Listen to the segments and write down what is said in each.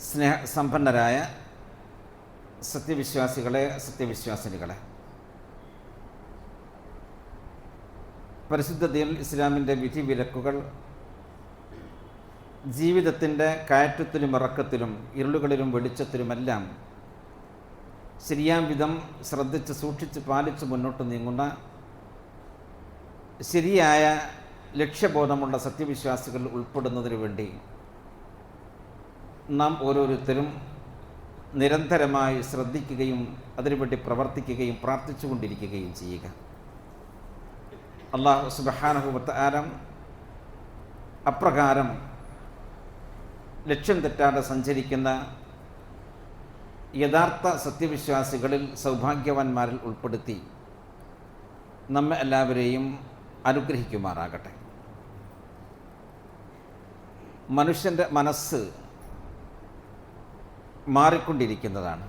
സ്നേഹസമ്പന്നരായ സത്യവിശ്വാസികളെ, സത്യവിശ്വാസിനികളെ, പരിശുദ്ധ ദീനുൽ ഇസ്ലാമിൻ്റെ വിധിവിലക്കുകൾ ജീവിതത്തിൻ്റെ കയറ്റത്തിലും ഇറക്കത്തിലും ഇരുളുകളിലും വെളിച്ചത്തിലുമെല്ലാം ശരിയാം വിധം ശ്രദ്ധിച്ച് സൂക്ഷിച്ച് പാലിച്ച് മുന്നോട്ട് നീങ്ങുന്ന ശരിയായ ലക്ഷ്യബോധമുള്ള സത്യവിശ്വാസികൾ ഉൾപ്പെടുന്നതിനു വേണ്ടി നാം ഓരോരുത്തരും നിരന്തരമായി ശ്രദ്ധിക്കുകയും അതിനുവേണ്ടി പ്രവർത്തിക്കുകയും പ്രാർത്ഥിച്ചുകൊണ്ടിരിക്കുകയും ചെയ്യുക. അല്ലാഹു സുബ്ഹാനഹു വ തആല അപ്രകാരം ലക്ഷ്യം തെറ്റാതെ സഞ്ചരിക്കുന്ന യഥാർത്ഥ സത്യവിശ്വാസികളിൽ സൗഭാഗ്യവാന്മാരിൽ ഉൾപ്പെടുത്തി നമ്മെ എല്ലാവരെയും അനുഗ്രഹിക്കുമാറാകട്ടെ. മനുഷ്യൻ്റെ മനസ്സ് മാറിക്കൊണ്ടിരിക്കുന്നതാണ്.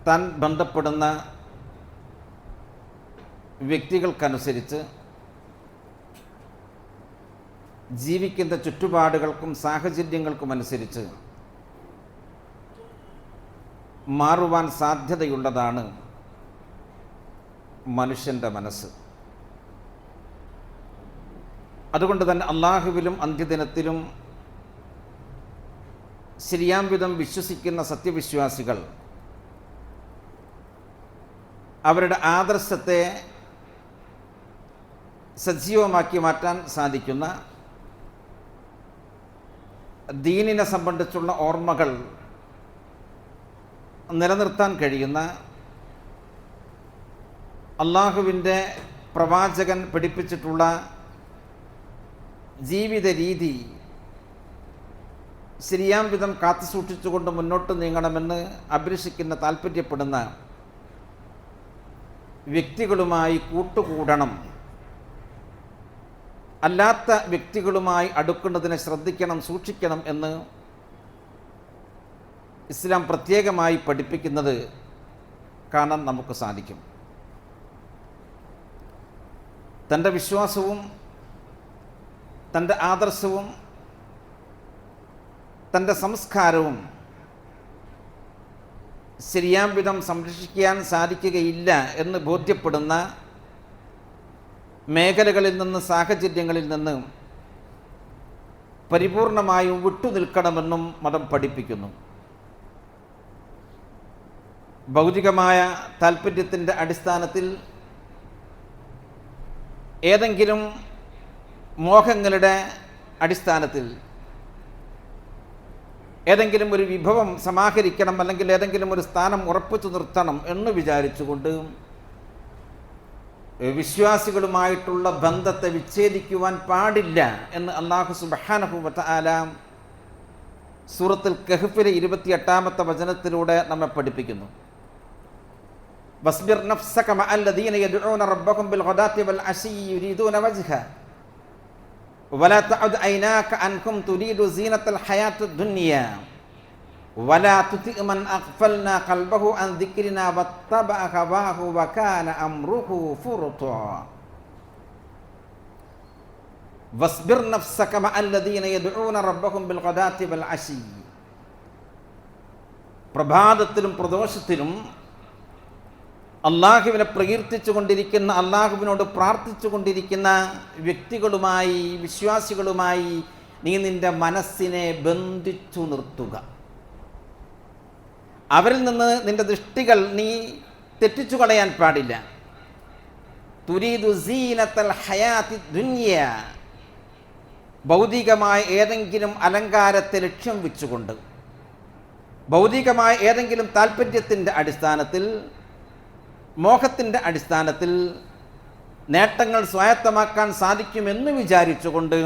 താൻ ബന്ധപ്പെടുന്ന വ്യക്തികൾക്കനുസരിച്ച് ജീവിക്കുന്ന ചുറ്റുപാടുകൾക്കും സാഹചര്യങ്ങൾക്കുമനുസരിച്ച് മാറുവാൻ സാധ്യതയുള്ളതാണ് മനുഷ്യൻ്റെ മനസ്സ്. അതുകൊണ്ട് തന്നെ അള്ളാഹുവിലും അന്ത്യദിനത്തിലും ശരിയാം വിധം വിശ്വസിക്കുന്ന സത്യവിശ്വാസികൾ അവരുടെ ആദർശത്തെ സജീവമാക്കി മാറ്റാൻ സാധിക്കുന്ന ദീനിനെ സംബന്ധിച്ചുള്ള ഓർമ്മകൾ നിലനിർത്താൻ കഴിയുന്ന അള്ളാഹുവിൻ്റെ പ്രവാചകൻ പഠിപ്പിച്ചിട്ടുള്ള ജീവിത രീതി ശരിയാം വിധം കാത്തുസൂക്ഷിച്ചുകൊണ്ട് മുന്നോട്ട് നീങ്ങണമെന്ന് അഭിലഷിക്കുന്ന താല്പര്യപ്പെടുന്ന വ്യക്തികളുമായി കൂട്ടുകൂടണം. അല്ലാത്ത വ്യക്തികളുമായി അടുക്കുന്നതിനെ ശ്രദ്ധിക്കണം, സൂക്ഷിക്കണം എന്ന് ഇസ്ലാം പ്രത്യേകമായി പഠിപ്പിക്കുന്നത് കാണാൻ നമുക്ക് സാധിക്കും. തൻ്റെ വിശ്വാസവും തൻ്റെ ആദർശവും തൻ്റെ സംസ്കാരവും ശരിയാം വിധം സംരക്ഷിക്കാൻ സാധിക്കുകയില്ല എന്ന് ബോധ്യപ്പെടുന്ന മേഖലകളിൽ നിന്ന്, സാഹചര്യങ്ങളിൽ നിന്ന് പരിപൂർണമായും വിട്ടുനിൽക്കണമെന്നും മതം പഠിപ്പിക്കുന്നു. ഭൗതികമായ താല്പര്യത്തിൻ്റെ അടിസ്ഥാനത്തിൽ ഏതെങ്കിലും മോഹങ്ങളുടെ അടിസ്ഥാനത്തിൽ ഏതെങ്കിലും ഒരു വിഭവം സമാഹരിക്കണം, അല്ലെങ്കിൽ ഏതെങ്കിലും ഒരു സ്ഥാനം ഉറപ്പിച്ചു നിർത്തണം എന്ന് വിചാരിച്ചുകൊണ്ട് വിശ്വാസികളുമായിട്ടുള്ള ബന്ധത്തെ വിച്ഛേദിക്കുവാൻ പാടില്ല എന്ന് അല്ലാഹു സുബ്ഹാനഹു വ തആല സൂറത്തുൽ കഹ്ഫിലെ 28-ാമത്തെ വചനത്തിലൂടെ നമ്മെ പഠിപ്പിക്കുന്നു. വസ്ബിർ നഫ്സക മഅല്ലദീന യദ്ഊന റബ്ബഹും ബിൽഗദാത്തി വൽ അശി യുരീദൂന വജ്ഹ വലാ തഅദ് ഐനാക അൻകും തുരീദു സീനത്തൽ ഹയാത്തുദ് ദുനിയ വലാ തുതി മൻ അഗ്ഫൽനാ ഖൽബഹു അൻ ദിക്രിനാ വത്തബഅ ഹവാഹു വകാന അംറുഹു ഫുർതാ. വസ്ബിർ നഫ്സക മഅല്ലദീന യദ്ഊന റബ്ബഹും ബിൽഗദാത്തി വൽ അശി. പ്രഭാതത്തിലും പ്രദോഷത്തിലും അള്ളാഹുവിനെ പ്രകീർത്തിച്ചു കൊണ്ടിരിക്കുന്ന, അള്ളാഹുവിനോട് പ്രാർത്ഥിച്ചു കൊണ്ടിരിക്കുന്ന വ്യക്തികളുമായി, വിശ്വാസികളുമായി നീ നിൻ്റെ മനസ്സിനെ ബന്ധിച്ചു നിർത്തുക. അവരിൽ നിന്ന് നിൻ്റെ ദൃഷ്ടികൾ നീ തെറ്റിച്ചു കളയാൻ പാടില്ല. തുരീദു സീനത്തൽ ഹയാത്തി ദുനിയ, ഭൗതികമായ ഏതെങ്കിലും അലങ്കാരത്തെ ലക്ഷ്യം വെച്ചുകൊണ്ട്, ഭൗതികമായ ഏതെങ്കിലും താല്പര്യത്തിൻ്റെ അടിസ്ഥാനത്തിൽ, മോഹത്തിൻ്റെ അടിസ്ഥാനത്തിൽ നേട്ടങ്ങൾ സ്വായത്തമാക്കാൻ സാധിക്കുമെന്ന് വിചാരിച്ചുകൊണ്ട്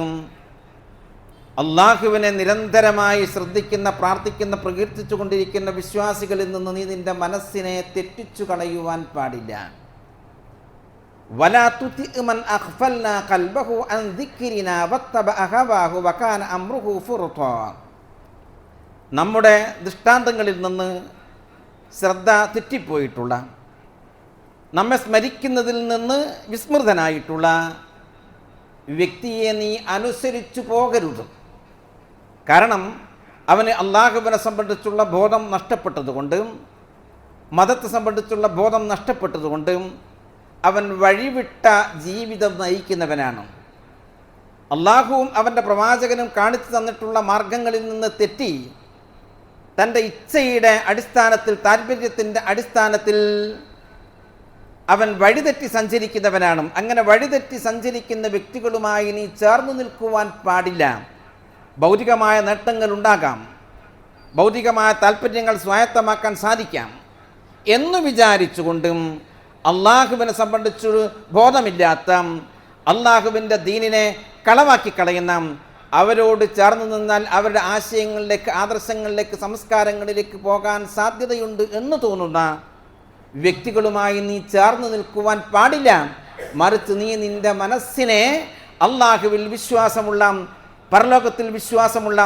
അള്ളാഹുവിനെ നിരന്തരമായി ശ്രദ്ധിക്കുന്ന, പ്രാർത്ഥിക്കുന്ന, പ്രകീർത്തിച്ചു കൊണ്ടിരിക്കുന്ന വിശ്വാസികളിൽ നിന്ന് നീ നിൻ്റെ മനസ്സിനെ തെറ്റിച്ചു കളയുവാൻ പാടില്ല. വലാ തുതി മൻ അഗ്ഫൽനാ ഖൽബഹു അൻ ദിക്രിനാ വത്തബഅ ഹവാഹു വകാന അംറുഹു ഫുർതാ. നമ്മുടെ ദൃഷ്ടാന്തങ്ങളിൽ നിന്ന് ശ്രദ്ധ തെറ്റിപ്പോയിട്ടുള്ള, നമ്മെ സ്മരിക്കുന്നതിൽ നിന്ന് വിസ്മൃതനായിട്ടുള്ള വ്യക്തിയെ നീ അനുസരിച്ചു പോകരുത്. കാരണം അവന് അള്ളാഹുവിനെ സംബന്ധിച്ചുള്ള ബോധം നഷ്ടപ്പെട്ടതുകൊണ്ട്, മതത്തെ സംബന്ധിച്ചുള്ള ബോധം നഷ്ടപ്പെട്ടതുകൊണ്ട് അവൻ വഴിവിട്ട ജീവിതം നയിക്കുന്നവനാണ്. അള്ളാഹുവും അവൻ്റെ പ്രവാചകനും കാണിച്ചു തന്നിട്ടുള്ള മാർഗങ്ങളിൽ നിന്ന് തെറ്റി തൻ്റെ ഇച്ഛയുടെ അടിസ്ഥാനത്തിൽ, താല്പര്യത്തിൻ്റെ അടിസ്ഥാനത്തിൽ അവൻ വഴിതെറ്റി സഞ്ചരിക്കുന്നവനാണ്. അങ്ങനെ വഴിതെറ്റി സഞ്ചരിക്കുന്ന വ്യക്തികളുമായി നീ ചേർന്നു നിൽക്കുവാൻ പാടില്ല. ഭൗതികമായ നേട്ടങ്ങൾ ഉണ്ടാകാം, ഭൗതികമായ താല്പര്യങ്ങൾ സ്വായത്തമാക്കാൻ സാധിക്കാം എന്നു വിചാരിച്ചുകൊണ്ടും അള്ളാഹുവിനെ സംബന്ധിച്ച് ബോധമില്ലാത്ത, അള്ളാഹുവിൻ്റെ ദീനിനെ കളവാക്കി കളയുന്ന, അവരോട് ചേർന്ന് നിന്നാൽ അവരുടെ ആശയങ്ങളിലേക്ക്, ആദർശങ്ങളിലേക്ക്, സംസ്കാരങ്ങളിലേക്ക് പോകാൻ സാധ്യതയുണ്ട് എന്ന് തോന്നുന്ന വ്യക്തികളുമായി നീ ചേർന്ന് നിൽക്കുവാൻ പാടില്ല. മറിച്ച് നീ നിൻ്റെ മനസ്സിനെ അള്ളാഹുവിൽ വിശ്വാസമുള്ള, പരലോകത്തിൽ വിശ്വാസമുള്ള,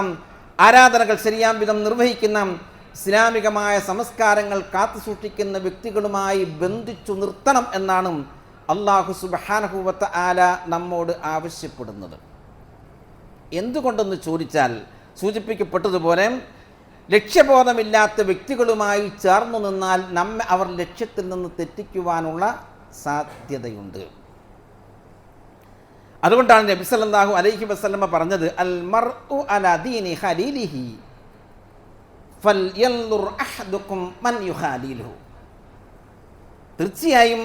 ആരാധനകൾ ശരിയാം വിധം നിർവഹിക്കുന്ന, ഇസ്ലാമികമായ സംസ്കാരങ്ങൾ കാത്തു സൂക്ഷിക്കുന്ന വ്യക്തികളുമായി ബന്ധിച്ചു നിർത്തണം എന്നാണ് അള്ളാഹു സുബ്ഹാനഹു വ തആല നമ്മോട് ആവശ്യപ്പെടുന്നത്. എന്തുകൊണ്ടെന്ന് ചോദിച്ചാൽ, സൂചിപ്പിക്കപ്പെട്ടതുപോലെ ലക്ഷ്യബോധമില്ലാത്ത വ്യക്തികളുമായി ചേർന്നു നിന്നാൽ നമ്മെ അവർ ലക്ഷ്യത്തിൽ നിന്ന് തെറ്റിക്കുവാനുള്ള സാധ്യതയുണ്ട്. അതുകൊണ്ടാണ് നബി സല്ലല്ലാഹു അലൈഹി വസല്ലമ പറഞ്ഞത്, അൽ മർഉ അലാ ദീനി ഖലീലിഹി ഫൽയൻദുർ അഹദുക്കും മൻ യുഖാലിലുഹു. തീർച്ചയായും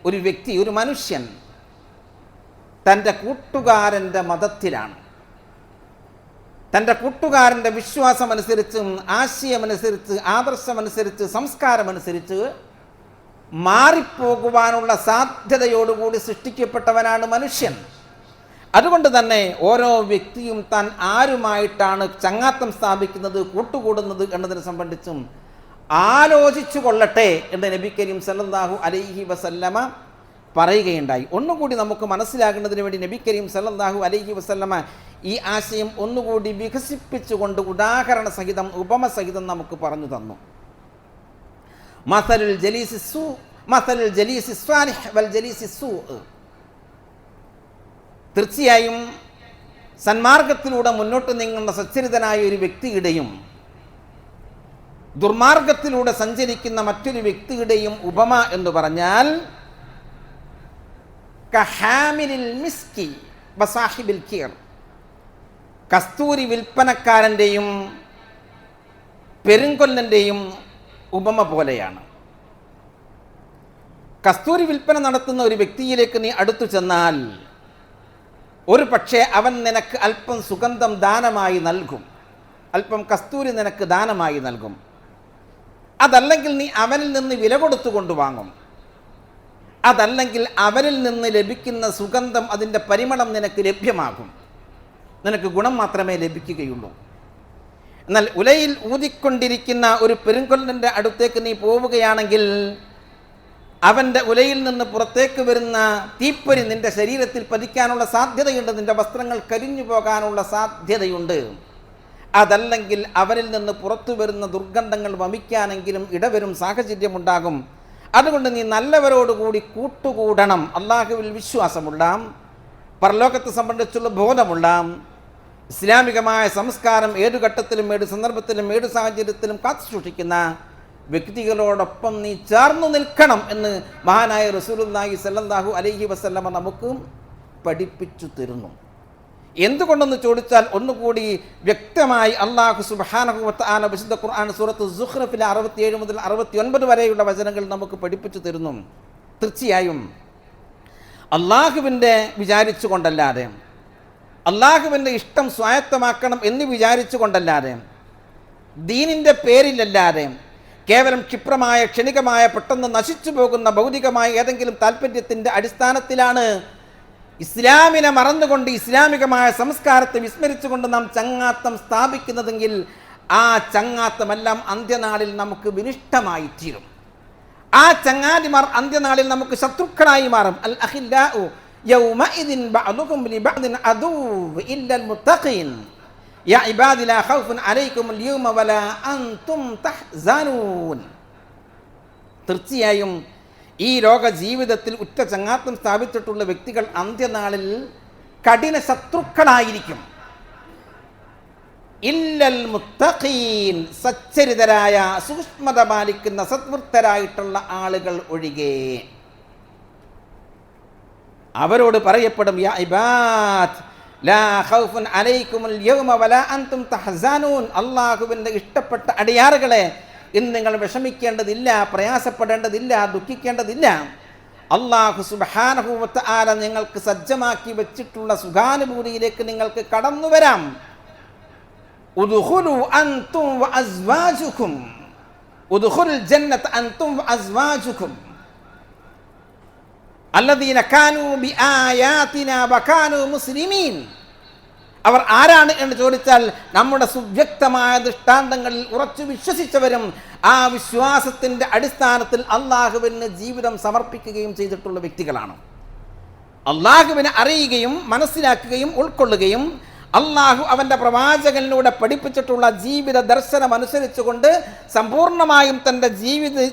ഒരു വ്യക്തി, ഒരു മനുഷ്യൻ തൻ്റെ കൂട്ടുകാരൻ്റെ മതത്തിലാണ്, തൻ്റെ കൂട്ടുകാരൻ്റെ വിശ്വാസമനുസരിച്ചും ആശയമനുസരിച്ച്, ആദർശമനുസരിച്ച്, സംസ്കാരമനുസരിച്ച് മാറിപ്പോകുവാനുള്ള സാധ്യതയോടുകൂടി സൃഷ്ടിക്കപ്പെട്ടവനാണ് മനുഷ്യൻ. അതുകൊണ്ട് തന്നെ ഓരോ വ്യക്തിയും താൻ ആരുമായിട്ടാണ് ചങ്ങാത്തം സ്ഥാപിക്കുന്നത്, കൂട്ടുകൂടുന്നത് എന്നതിനെ സംബന്ധിച്ചും ആലോചിച്ചു കൊള്ളട്ടെ എന്ന് നബി കരീം സല്ലല്ലാഹു അലൈഹി വസല്ലമ പറയുകയുണ്ടായി. ഒന്നുകൂടി നമുക്ക് മനസ്സിലാകുന്നതിന് വേണ്ടി നബി കരീം സല്ലല്ലാഹു അലൈഹി വസല്ലമ ഈ ആശയം ഒന്നുകൂടി വികസിപ്പിച്ചുകൊണ്ട് ഉദാഹരണ സഹിതം, ഉപമ സഹിതം നമുക്ക് പറഞ്ഞു തന്നു. മസലുൽ ജലീസി സ്വാലിഹ് വൽ ജലീസി സൂ. തീർച്ചയായും സന്മാർഗത്തിലൂടെ മുന്നോട്ട് നീങ്ങുന്ന സച്ചരിതനായ ഒരു വ്യക്തിയുടെയും ദുർമാർഗത്തിലൂടെ സഞ്ചരിക്കുന്ന മറ്റൊരു വ്യക്തിയുടെയും ഉപമ എന്ന് പറഞ്ഞാൽ കഹാമിലിൽ മിസ്കി വസാഹിബിൽ കീർ. കസ്തൂരി വിൽപ്പനക്കാരൻ്റെയും പെരുങ്കൊല്ലൻ്റെയും ഉപമ പോലെയാണ്. കസ്തൂരി വിൽപ്പന നടത്തുന്ന ഒരു വ്യക്തിയിലേക്ക് നീ അടുത്തു ചെന്നാൽ ഒരു പക്ഷേ അവൻ നിനക്ക് അല്പം സുഗന്ധം ദാനമായി നൽകും, അല്പം കസ്തൂരി നിനക്ക് ദാനമായി നൽകും. അതല്ലെങ്കിൽ നീ അവനിൽ നിന്ന് വില കൊടുത്തു കൊണ്ടുവാങ്ങും. അതല്ലെങ്കിൽ അവനിൽ നിന്ന് ലഭിക്കുന്ന സുഗന്ധം, അതിൻ്റെ പരിമളം നിനക്ക് ലഭ്യമാകും, നിനക്ക് ഗുണം മാത്രമേ ലഭിക്കുകയുള്ളൂ. എന്നാൽ ഉലയിൽ ഊതിക്കൊണ്ടിരിക്കുന്ന ഒരു പെരുങ്കൊല്ലൻ്റെ അടുത്തേക്ക് നീ പോവുകയാണെങ്കിൽ അവൻ്റെ ഉലയിൽ നിന്ന് പുറത്തേക്ക് വരുന്ന തീപ്പൊരി നിൻ്റെ ശരീരത്തിൽ പതിക്കാനുള്ള സാധ്യതയുണ്ട്, നിൻ്റെ വസ്ത്രങ്ങൾ കരിഞ്ഞു പോകാനുള്ള സാധ്യതയുണ്ട്. അതല്ലെങ്കിൽ അവനിൽ നിന്ന് പുറത്തു വരുന്ന ദുർഗന്ധങ്ങൾ വമിക്കാനെങ്കിലും ഇടവരും, സാഹചര്യമുണ്ടാകും. അതുകൊണ്ട് നീ നല്ലവരോടുകൂടി കൂട്ടുകൂടണം. അള്ളാഹുവിൽ വിശ്വാസമുള്ള, പരലോകത്തെ സംബന്ധിച്ചുള്ള ബോധമുള്ള, ഇസ്ലാമികമായ സംസ്കാരം ഏതു ഘട്ടത്തിലും ഏതു സന്ദർഭത്തിലും ഏതു സാഹചര്യത്തിലും കാത്തു സൂക്ഷിക്കുന്ന വ്യക്തികളോടൊപ്പം നീ ചേർന്നു നിൽക്കണം എന്ന് മഹാനായ റസൂലുള്ളാഹി സ്വല്ലല്ലാഹു അലൈഹി വസല്ലമ നമുക്ക് പഠിപ്പിച്ചു തരുന്നു. എന്തുകൊണ്ടെന്ന് ചോദിച്ചാൽ ഒന്നുകൂടി വ്യക്തമായി അല്ലാഹു സുബ്ഹാനഹു വ തആല വിശുദ്ധ ഖുർആൻ സൂറത്ത് സുഖ്റഫിലെ 67 മുതൽ 69 വരെയുള്ള വചനങ്ങൾ നമുക്ക് പഠിപ്പിച്ചു തരുന്നു. തീർച്ചയായും അള്ളാഹുവിൻ്റെ വിചാരിച്ചു കൊണ്ടല്ലാതെ, അള്ളാഹുവിൻ്റെ ഇഷ്ടം സ്വായത്തമാക്കണം എന്ന് വിചാരിച്ചു കൊണ്ടല്ലാതെ, ദീനിൻ്റെ പേരിലല്ലാതെ, കേവലം ക്ഷിപ്രമായ, ക്ഷണികമായ, പെട്ടെന്ന് നശിച്ചു പോകുന്ന ഭൗതികമായ ഏതെങ്കിലും താല്പര്യത്തിൻ്റെ അടിസ്ഥാനത്തിലാണ് ഇസ്ലാമിനെ മറന്നുകൊണ്ട്, ഇസ്ലാമികമായ സംസ്കാരത്തെ വിസ്മരിച്ചുകൊണ്ട് നാം ചങ്ങാത്തം സ്ഥാപിക്കുന്നതെങ്കിൽ ആ ചങ്ങാത്തമെല്ലാം അന്ത്യനാളിൽ നമുക്ക് വിനിഷ്ടമായി തീരും. ആ ചങ്ങാതിമാർ അന്ത്യനാളിൽ നമുക്ക് ശത്രുക്കളായി മാറും. അൽ അഖില്ലാഉ യൗമഇദിൻ ബഅദുകും ലിബഅദിൻ അദുവ്വ് ഇല്ലൽ മുത്തഖീൻ യാ ഇബാദി ലാ ഖൗഫുൻ അലൈക്കുമുൽ യൗമ വലാ അൻതും തഹ്സനൂൻ. തീർച്ചയായും ഈ ലോക ജീവിതത്തിൽ ഉറ്റ ചങ്ങാത്തം സ്ഥാപിച്ചിട്ടുള്ള വ്യക്തികൾ അന്ത്യനാളിൽ കഠിന ശത്രുക്കളായിരിക്കും. ഇല്ലൽ മുത്തഖീൻ, സച്ചരിതരായ സൂക്ഷ്മത പാലിക്കുന്ന സദ്വൃത്തരായിട്ടുള്ള ആളുകൾ ഒഴികെ. അവരോട് പറയപ്പെടും യാ ഇബാദ് ലാ ഖൗഫുൻ അലൈക്കുമുൽ യൗമ വലാ അൻതും തഹ്സനൂൻ. അല്ലാഹുവിൻ്റെ ഇഷ്ടപ്പെട്ട അടിയാറുകളെ, ഇന്ന് നിങ്ങൾ വിഷമിക്കേണ്ടതില്ല, പ്രയാസപ്പെടേണ്ടതില്ല, ദുഃഖിക്കേണ്ടതില്ല. അല്ലാഹു സുബ്ഹാനഹു വ തആല നിങ്ങൾക്ക് സജ്ജമാക്കി വെച്ചിട്ടുള്ള സുഖാനുഭൂതിയിലേക്ക് നിങ്ങൾക്ക് കടന്നു വരാം. ഉദ്ഖുലു അൻതും വ അസ്വാജുകും, ഉദ്ഖുലുൽ ജന്നത അൻതും വ അസ്വാജുകും അല്ലദീന കാനൂ ബിആയാതിനാ വകാനൂ മുസ്ലിമീൻ. അവർ ആരാണ് എന്ന് ചോദിച്ചാൽ നമ്മുടെ സുവ്യക്തമായ ദൃഷ്ടാന്തങ്ങളിൽ ഉറച്ചു വിശ്വസിച്ചവരും ആ വിശ്വാസത്തിൻ്റെ അടിസ്ഥാനത്തിൽ അള്ളാഹുവിന് ജീവിതം സമർപ്പിക്കുകയും ചെയ്തിട്ടുള്ള വ്യക്തികളാണ്. അള്ളാഹുവിനെ അറിയുകയും മനസ്സിലാക്കുകയും ഉൾക്കൊള്ളുകയും അള്ളാഹു അവൻ്റെ പ്രവാചകനിലൂടെ പഠിപ്പിച്ചിട്ടുള്ള ജീവിത ദർശനം അനുസരിച്ചുകൊണ്ട് സമ്പൂർണ്ണമായും തൻ്റെ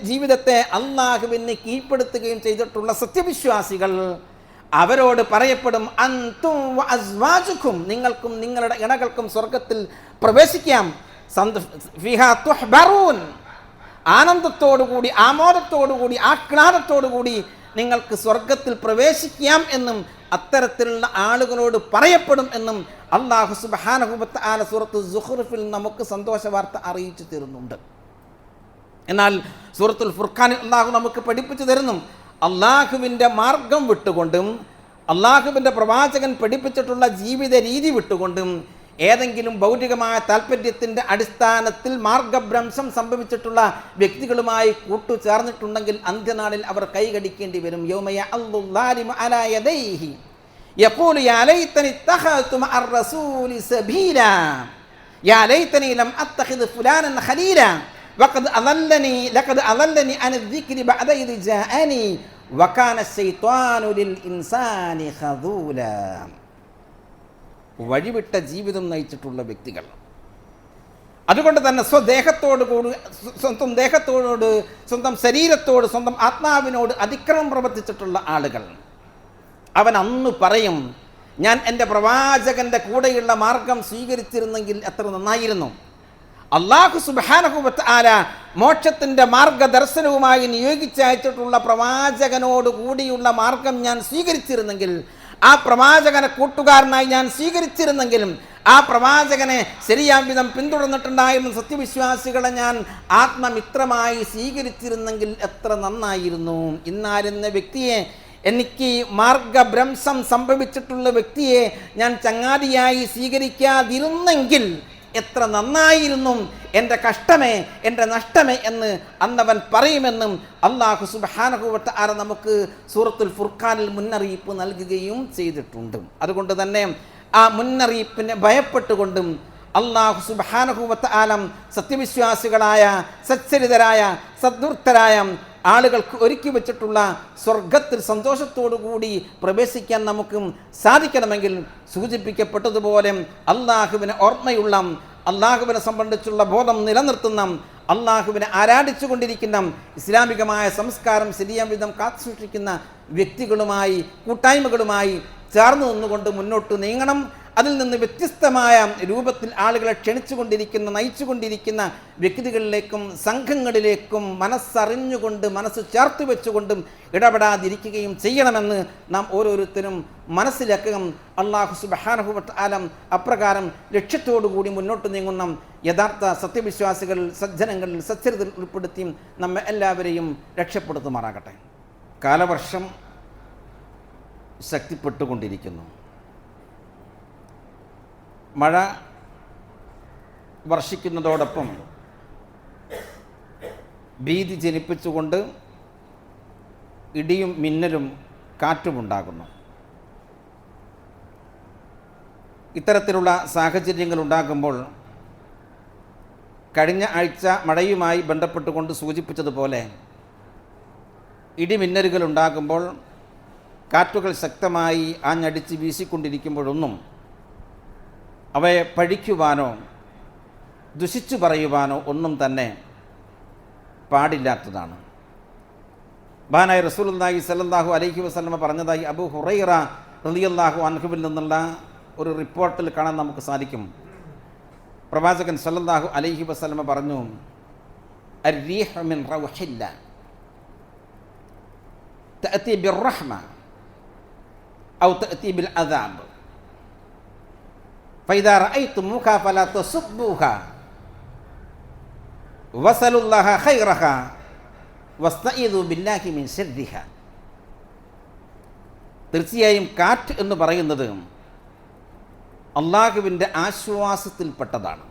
ജീവിതത്തെ അള്ളാഹുവിന് കീഴ്പ്പെടുത്തുകയും ചെയ്തിട്ടുള്ള സത്യവിശ്വാസികൾ, അവരോട് പറയപ്പെടും അൻതും വ അസ്വാജുകും, നിങ്ങൾക്കും നിങ്ങളുടെ ഇണകൾക്കും സ്വർഗത്തിൽ പ്രവേശിക്കാം. ഫിഹാ തുഹ്ബറൂൻ, ആനന്ദത്തോടുകൂടി, ആമോദത്തോടുകൂടി, ആഹ്ലാദത്തോടുകൂടി നിങ്ങൾക്ക് സ്വർഗത്തിൽ പ്രവേശിക്കാം എന്നും അത്തരത്തിലുള്ള ആളുകളോട് പറയപ്പെടും എന്നും അല്ലാഹു സുബ്ഹാനഹു വ തആല സൂറത്തു സുഖ്റുഫിൽ നമുക്ക് സന്തോഷ വാർത്ത അറിയിച്ചു തരുന്നുണ്ട്. എന്നാൽ സൂറത്തുൽ ഫുർഖാനിൽ അല്ലാഹു നമുക്ക് പഠിപ്പിച്ചു തരുന്നു, അള്ളാഹുവിൻ്റെ മാർഗം വിട്ടുകൊണ്ടും അള്ളാഹുവിൻ്റെ പ്രവാചകൻ പഠിപ്പിച്ചിട്ടുള്ള ജീവിത രീതി വിട്ടുകൊണ്ടും ഏതെങ്കിലും ഭൗതികമായ താല്പര്യത്തിൻ്റെ അടിസ്ഥാനത്തിൽ മാർഗഭ്രംശം സംഭവിച്ചിട്ടുള്ള വ്യക്തികളുമായി കൂട്ടുചേർന്നിട്ടുണ്ടെങ്കിൽ അന്ത്യനാളിൽ അവർ കൈകടിക്കേണ്ടി വരും. യൗമയ അല്ലാഹു അലാ യദൈഹി യഖൂലു യാ ലൈതനി ഇത്തഖഅതു മഅർ റസൂലി സബീലാ യാ ലൈതനി ലം അത്തഖിദ് ഫുലാനൻ ഖലീലാ വഖദ് അദല്ലനി അൻ الذിക്രി ബഅദ ഇദ് ജാഅനി വകാന ശൈത്വാനു ലിൽ ഇൻസാനി ഖദൂലാ. വഴിവിട്ട ജീവിതം നയിച്ചിട്ടുള്ള വ്യക്തികൾ, അതുകൊണ്ട് തന്നെ സ്വന്തം ദേഹത്തോട്, സ്വന്തം ശരീരത്തോട്, സ്വന്തം ആത്മാവിനോട് അതിക്രമം പ്രവർത്തിച്ചിട്ടുള്ള ആളുകൾ, അവൻ അന്ന് പറയും, ഞാൻ എൻ്റെ പ്രവാചകൻ്റെ കൂടെയുള്ള മാർഗം സ്വീകരിച്ചിരുന്നെങ്കിൽ എത്ര നന്നായിരുന്നു. അല്ലാഹു സുബ്ഹാനഹു വ തആല മോക്ഷത്തിൻ്റെ മാർഗദർശനവുമായി നിയോഗിച്ചയച്ചിട്ടുള്ള പ്രവാചകനോട് കൂടിയുള്ള മാർഗം ഞാൻ സ്വീകരിച്ചിരുന്നെങ്കിൽ, ആ പ്രവാചകനെ കൂട്ടുകാരനായി ഞാൻ സ്വീകരിച്ചിരുന്നെങ്കിലും, ആ പ്രവാചകനെ ശരിയാം വിധം പിന്തുടർന്നിട്ടുണ്ടായിരുന്ന സത്യവിശ്വാസികളെ ഞാൻ ആത്മമിത്രമായി സ്വീകരിച്ചിരുന്നെങ്കിൽ എത്ര നന്നായിരുന്നു. ഇന്നാരെന്ന വ്യക്തിയെ, എനിക്ക് മാർഗഭ്രംശം സംഭവിച്ചിട്ടുള്ള വ്യക്തിയെ ഞാൻ ചങ്ങാതിയായി സ്വീകരിക്കാതിരുന്നെങ്കിൽ എത്ര നന്നായിരുന്നു, എൻ്റെ കഷ്ടമേ, എൻ്റെ നഷ്ടമേ എന്ന് അന്നവൻ പറയുമെന്നും അല്ലാഹു സുബ്ഹാനഹു വ തആല നമുക്ക് സൂറത്തുൽ ഫുർഖാനിൽ മുന്നറിയിപ്പ് നൽകുകയും ചെയ്തിട്ടുണ്ട്. അതുകൊണ്ട് തന്നെ ആ മുന്നറിയിപ്പിനെ ഭയപ്പെട്ടുകൊണ്ടും അല്ലാഹു സുബ്ഹാനഹു വ തആല സത്യവിശ്വാസികളായ സച്ചരിതരായ സദ്വൃത്തരായ ആളുകൾക്ക് ഒരുക്കി വെച്ചിട്ടുള്ള സ്വർഗത്തിൽ സന്തോഷത്തോടു കൂടി പ്രവേശിക്കാൻ നമുക്ക് സാധിക്കണമെങ്കിൽ സൂചിപ്പിക്കപ്പെട്ടതുപോലെ അള്ളാഹുവിനെ ഓർമ്മയുള്ള, അള്ളാഹുവിനെ സംബന്ധിച്ചുള്ള ബോധം നിലനിർത്തുന്ന, അള്ളാഹുവിനെ ആരാധിച്ചു കൊണ്ടിരിക്കുന്ന, ഇസ്ലാമികമായ സംസ്കാരം ശരിയാം വിധം കാത്തുസൂക്ഷിക്കുന്ന വ്യക്തികളുമായി, കൂട്ടായ്മകളുമായി ചേർന്ന് നിന്നുകൊണ്ട് മുന്നോട്ട് നീങ്ങണം. അതിൽ നിന്ന് വ്യത്യസ്തമായ രൂപത്തിൽ ആളുകളെ ക്ഷണിച്ചുകൊണ്ടിരിക്കുന്ന, നയിച്ചുകൊണ്ടിരിക്കുന്ന വ്യക്തികളിലേക്കും സംഘങ്ങളിലേക്കും മനസ്സറിഞ്ഞുകൊണ്ട്, മനസ്സ് ചേർത്ത് വെച്ചുകൊണ്ടും ഇടപെടാതിരിക്കുകയും ചെയ്യണമെന്ന് നാം ഓരോരുത്തരും മനസ്സിലാക്കുക. അല്ലാഹു സുബ്ഹാനഹു വ തആല അപ്രകാരം ലക്ഷ്യത്തോടുകൂടി മുന്നോട്ട് നീങ്ങുന്ന യഥാർത്ഥ സത്യവിശ്വാസികൾ, സജ്ജനങ്ങളിൽ, സച്ചരിതൽ ഉൾപ്പെടുത്തി നമ്മെ എല്ലാവരെയും രക്ഷപ്പെടുത്തുമാറാകട്ടെ. കാലവർഷം ശക്തിപ്പെട്ടുകൊണ്ടിരിക്കുന്നു. മഴ വർഷിക്കുന്നതോടൊപ്പം ഭീതി ജനിപ്പിച്ചുകൊണ്ട് ഇടിയും മിന്നലും കാറ്റുമുണ്ടാകുന്നു. ഇത്തരത്തിലുള്ള സാഹചര്യങ്ങൾ ഉണ്ടാകുമ്പോൾ കഴിഞ്ഞ ആഴ്ച മഴയുമായി ബന്ധപ്പെട്ടുകൊണ്ട് സൂചിപ്പിച്ചതുപോലെ ഇടിമിന്നലുകൾ ഉണ്ടാകുമ്പോൾ, കാറ്റുകൾ ശക്തമായി ആഞ്ഞടിച്ച് വീശിക്കൊണ്ടിരിക്കുമ്പോഴൊന്നും അവയെ പഴിക്കുവാനോ ദുഷിച്ചു പറയുവാനോ ഒന്നും തന്നെ പാടില്ലാത്തതാണ്. മഹാനായ റസൂലുള്ളാഹി സ്വല്ലല്ലാഹു അലൈഹി വസല്ലമ പറഞ്ഞതായി അബൂ ഹുറൈറ റളിയല്ലാഹു അൻഹുവിൽ നിന്നുള്ള ഒരു റിപ്പോർട്ടിൽ കാണാൻ നമുക്ക് സാധിക്കും. പ്രവാചകൻ സല്ലല്ലാഹു അലൈഹി വസല്ലമ പറഞ്ഞു, അർരീഹു മിൻ റൗഹില്ല തഅതി ബിർറഹ്മ ഔ തഅതി ബിൽ അദാബ് ഫൈദാ റഅയ്തുമുഹ ഫലാ തസുബ്ബൂഹ വസലുല്ലാഹ ഖൈറഹ വസ്തഈദു ബില്ലാഹി മിൻ ശർരിഹ. തീർച്ചയായും കാറ്റ് എന്ന് പറയുന്നത് അള്ളാഹുവിൻ്റെ ആശ്വാസത്തിൽപ്പെട്ടതാണ്.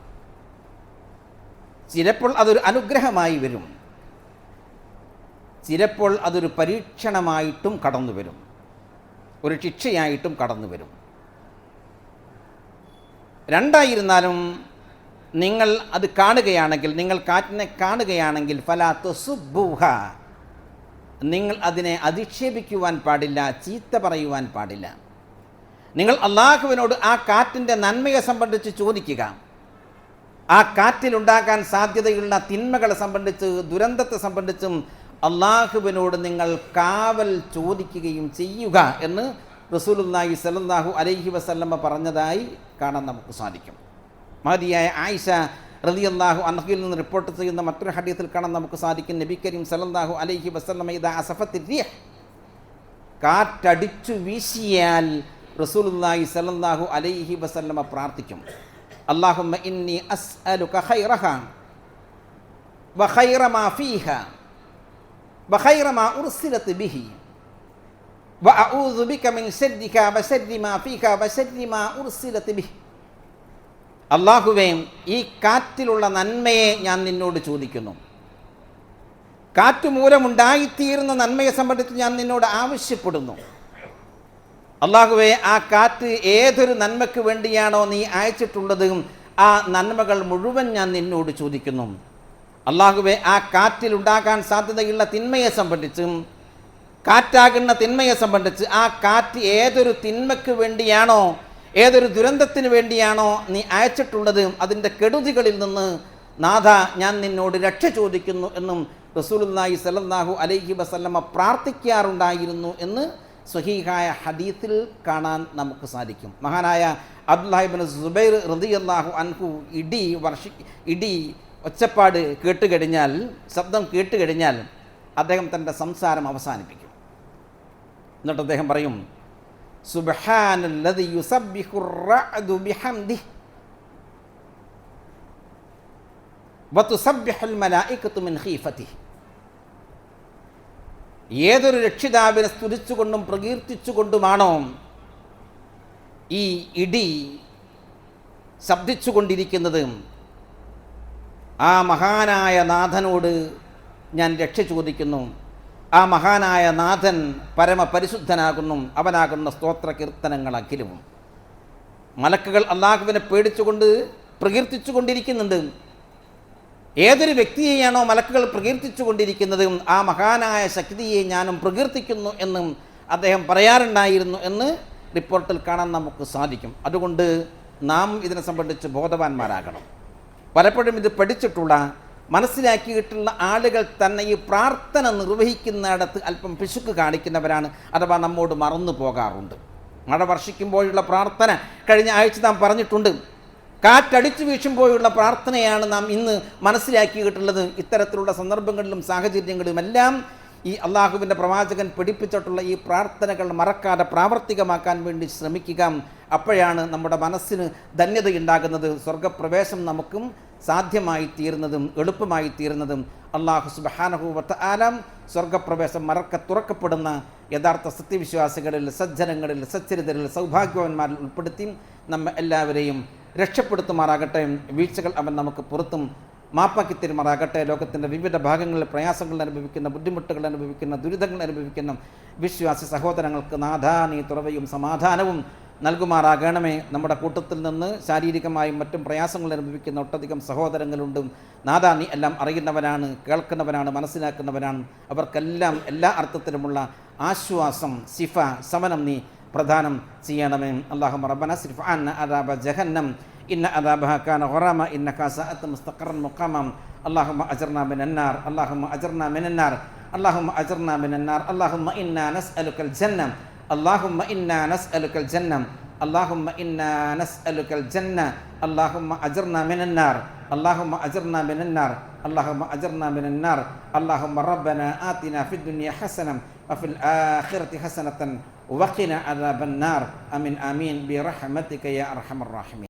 ചിലപ്പോൾ അതൊരു അനുഗ്രഹമായി വരും, ചിലപ്പോൾ അതൊരു പരീക്ഷണമായിട്ടും കടന്നു വരും, ഒരു ശിക്ഷയായിട്ടും കടന്നു വരും. രണ്ടായിരുന്നാലും നിങ്ങൾ അത് കാണുകയാണെങ്കിൽ, നിങ്ങൾ കാറ്റിനെ കാണുകയാണെങ്കിൽ ഫലാ തസുബ്ബൂഹ, നിങ്ങൾ അതിനെ അധിക്ഷേപിക്കുവാൻ പാടില്ല, ചീത്ത പറയുവാൻ പാടില്ല. നിങ്ങൾ അള്ളാഹുവിനോട് ആ കാറ്റിൻ്റെ നന്മയെ സംബന്ധിച്ച് ചോദിക്കുക. ആ കാറ്റിലുണ്ടാകാൻ സാധ്യതയുള്ള തിന്മകളെ സംബന്ധിച്ച്, ദുരന്തത്തെ സംബന്ധിച്ചും അള്ളാഹുവിനോട് നിങ്ങൾ കാവൽ ചോദിക്കുകയും ചെയ്യുക എന്ന് റസൂലുള്ളാഹി സ്വല്ലല്ലാഹു അലൈഹി വസല്ലമ പറഞ്ഞതായി കാണാൻ നമുക്ക് സാധിക്കും. മഹദിയായ ആയിഷ റളിയല്ലാഹു അൻഹയിൽ നിന്ന് റിപ്പോർട്ട് ചെയ്യുന്ന മറ്റൊരു ഹദീസിൽ കാണാൻ നമുക്ക് സാധിക്കും, നബി കരീം സ്വല്ലല്ലാഹു അലൈഹി വസല്ലമ ഇദാ അസഫത്തിർ റീഹ്, കാറ്റടിച്ചു വീശിയാൽ റസൂലുള്ളാഹി സ്വല്ലല്ലാഹു അലൈഹി വസല്ലമ പ്രാർത്ഥിക്കും, അല്ലാഹുമ്മ ഇന്നി അസ്അലുക ഖൈറഹ വ ഖൈറ മാ ഫീഹ വ ഖൈറ മാ ഉർസിലത് ബിഹി വ അഊദു ബിക മിൻ ശർരിക വ ശർരി മാ ഫീഹ വ ശർരി മാ ഉർസിലത് ബിഹി. അല്ലാഹുവേ, ഈ കാറ്റിലുള്ള നന്മയെ ഞാൻ നിന്നോട് ചോദിക്കുന്നു, കാറ്റ് മൂലമുണ്ടായിത്തീരുന്ന നന്മയെ സംബന്ധിച്ച് ഞാൻ നിന്നോട് ആവശ്യപ്പെടുന്നു. അല്ലാഹുവേ, ആ കാറ്റ് ഏതൊരു നന്മയ്ക്ക് വേണ്ടിയാണോ നീ അയച്ചിട്ടുള്ളത്, ആ നന്മകൾ മുഴുവൻ ഞാൻ നിന്നോട് ചോദിക്കുന്നു. അല്ലാഹുവേ, ആ കാറ്റിലുണ്ടാകാൻ സാധ്യതയുള്ള തിന്മയെ സംബന്ധിച്ചും, കാറ്റാകുന്ന തിന്മയെ സംബന്ധിച്ച്, ആ കാറ്റ് ഏതൊരു തിന്മയ്ക്ക് വേണ്ടിയാണോ, ഏതൊരു ദുരന്തത്തിന് വേണ്ടിയാണോ നീ അയച്ചിട്ടുള്ളത്, അതിൻ്റെ കെടുതികളിൽ നിന്ന് നാഥ ഞാൻ നിന്നോട് രക്ഷ ചോദിക്കുന്നു എന്നും റസൂലുള്ളാഹി സ്വല്ലല്ലാഹു അലൈഹി വസല്ലമ പ്രാർത്ഥിക്കാറുണ്ടായിരുന്നു എന്ന് സ്വഹീഹായ ഹദീസിൽ കാണാൻ നമുക്ക് സാധിക്കും. മഹാനായ അബ്ദുല്ലാഹി ഇബ്നു സുബൈർ റളിയല്ലാഹു അൻഹു ഇടി ഒച്ചപ്പാട് കേട്ടുകഴിഞ്ഞാൽ, ശബ്ദം കേട്ടുകഴിഞ്ഞാൽ അദ്ദേഹം തൻ്റെ സംസാരം അവസാനിപ്പിക്കും. എന്നിട്ട് അദ്ദേഹം പറയും, സുബ്ഹാനല്ലദി യുസബ്ബിഹുർ റഅദു ബിഹംദിഹി വതുസബ്ബിഹുൽ മലായികതു മിൻ ഖീഫതിഹി. ഏതൊരു രക്ഷിതാവിനെ സ്തുതിച്ചുകൊണ്ടും പ്രകീർത്തിച്ചുകൊണ്ടുമാണോ ഈ ഇടി ശബ്ദിച്ചുകൊണ്ടിരിക്കുന്നത്, ആ മഹാനായ നാഥനോട് ഞാൻ രക്ഷ ചോദിക്കുന്നു. ആ മഹാനായ നാഥൻ പരമപരിശുദ്ധനാകുന്നു, അവനാകുന്ന സ്തോത്ര കീർത്തനങ്ങൾ അഖിലവും. മലക്കുകൾ അള്ളാഹുവിനെ പേടിച്ചുകൊണ്ട് പ്രകീർത്തിച്ചു കൊണ്ടിരിക്കുന്നുണ്ട്. ഏതൊരു വ്യക്തിയെയാണോ മലക്കുകൾ പ്രകീർത്തിച്ചു കൊണ്ടിരിക്കുന്നത്, ആ മഹാനായ ശക്തിയെ ഞാനും പ്രകീർത്തിക്കുന്നു എന്നും അദ്ദേഹം പറയാറുണ്ടായിരുന്നു എന്ന് റിപ്പോർട്ടിൽ കാണാൻ നമുക്ക് സാധിക്കും. അതുകൊണ്ട് നാം ഇതിനെ സംബന്ധിച്ച് ബോധവാന്മാരാകണം. പലപ്പോഴും ഇത് പഠിച്ചിട്ടുള്ള, മനസ്സിലാക്കിയിട്ടുള്ള ആളുകൾ തന്നെ ഈ പ്രാർത്ഥന നിർവഹിക്കുന്നിടത്ത് അല്പം പിശുക്ക് കാണിക്കുന്നവരാണ്, അഥവാ നമ്മോട് മറന്നു പോകാറുണ്ട്. മഴ വർഷിക്കുമ്പോഴുള്ള പ്രാർത്ഥന കഴിഞ്ഞ ആഴ്ച നാം പറഞ്ഞിട്ടുണ്ട്. കാറ്റടിച്ചു വീശുമ്പോഴുള്ള പ്രാർത്ഥനയാണ് നാം ഇന്ന് മനസ്സിലാക്കിയിട്ടുള്ളത്. ഇത്തരത്തിലുള്ള സന്ദർഭങ്ങളിലും സാഹചര്യങ്ങളിലുമെല്ലാം ഈ അള്ളാഹുവിൻ്റെ പ്രവാചകൻ പഠിപ്പിച്ചിട്ടുള്ള ഈ പ്രാർത്ഥനകൾ മറക്കാതെ പ്രാവർത്തികമാക്കാൻ വേണ്ടി ശ്രമിക്കുക. അപ്പോഴാണ് നമ്മുടെ മനസ്സിന് ധന്യതയുണ്ടാകുന്നത്, സ്വർഗപ്രവേശം നമുക്കും സാധ്യമായി തീരുന്നതും എളുപ്പമായി തീരുന്നതും. അള്ളാഹു സുബ്ഹാനഹു വ തആല സ്വർഗപ്രവേശം തുറക്കപ്പെടുന്ന യഥാർത്ഥ സത്യവിശ്വാസികളിൽ, സജ്ജനങ്ങളിൽ, സച്ചരിതരിൽ, സൗഭാഗ്യവാന്മാരിൽ ഉൾപ്പെടുത്തി നമ്മെ എല്ലാവരെയും രക്ഷപ്പെടുത്തുമാറാകട്ടെ. വീഴ്ചകൾ അവൻ നമുക്ക് പുറത്തും മാപ്പാക്കി തരുമാറാകട്ടെ. ലോകത്തിൻ്റെ വിവിധ ഭാഗങ്ങളിൽ പ്രയാസങ്ങൾ അനുഭവിക്കുന്ന, ബുദ്ധിമുട്ടുകൾ അനുഭവിക്കുന്ന, ദുരിതങ്ങൾ അനുഭവിക്കുന്ന വിശ്വാസി സഹോദരങ്ങൾക്ക് നാഥാ നീ തുറവയും സമാധാനവും നൽകുമാറാകണമേ. നമ്മുടെ കൂട്ടത്തിൽ നിന്ന് ശാരീരികമായും മറ്റും പ്രയാസങ്ങൾ അനുഭവിക്കുന്ന ഒട്ടധികം സഹോദരങ്ങളുണ്ട്. നാഥാ നീ എല്ലാം അറിയുന്നവനാണ്, കേൾക്കുന്നവനാണ്, മനസ്സിലാക്കുന്നവനാണ്. അവർക്കെല്ലാം എല്ലാ അർത്ഥത്തിലുമുള്ള ആശ്വാസം, ശിഫ, ശമനം നീ പ്രദാനം ചെയ്യണമേ. അല്ലാഹുമ്മ റബ്ബനാ സ്രിഫ് അന്നാ അദാബ ജഹന്നം ഇന്ന അദാബഹാ കാന ഗറാമ ഇന്നഹാ സഅത് മുസ്തഖറൻ മുഖാമം. അല്ലാഹുമ്മ അജ്ർനാ മിനന്നാർ, അല്ലാഹുമ്മ അജ്ർനാ മിനന്നാർ, അല്ലാഹുമ്മ അജ്ർനാ മിനന്നാർ. അല്ലാഹുമ്മ ഇന്നാ നസ്അലുക്കൽ ജന്ന, അല്ലാഹുമ്മ ഇന്നാ നസ്അലുക്കൽ ജന്ന, اللهم إنا نسألك الجنة اللهم أجرنا من النار اللهم أجرنا من النار اللهم أجرنا من النار اللهم ربنا آتنا في الدنيا حسنة وفي الآخرة حسنة وقنا عذاب النار آمين آمين برحمتك يا أرحم الراحمين.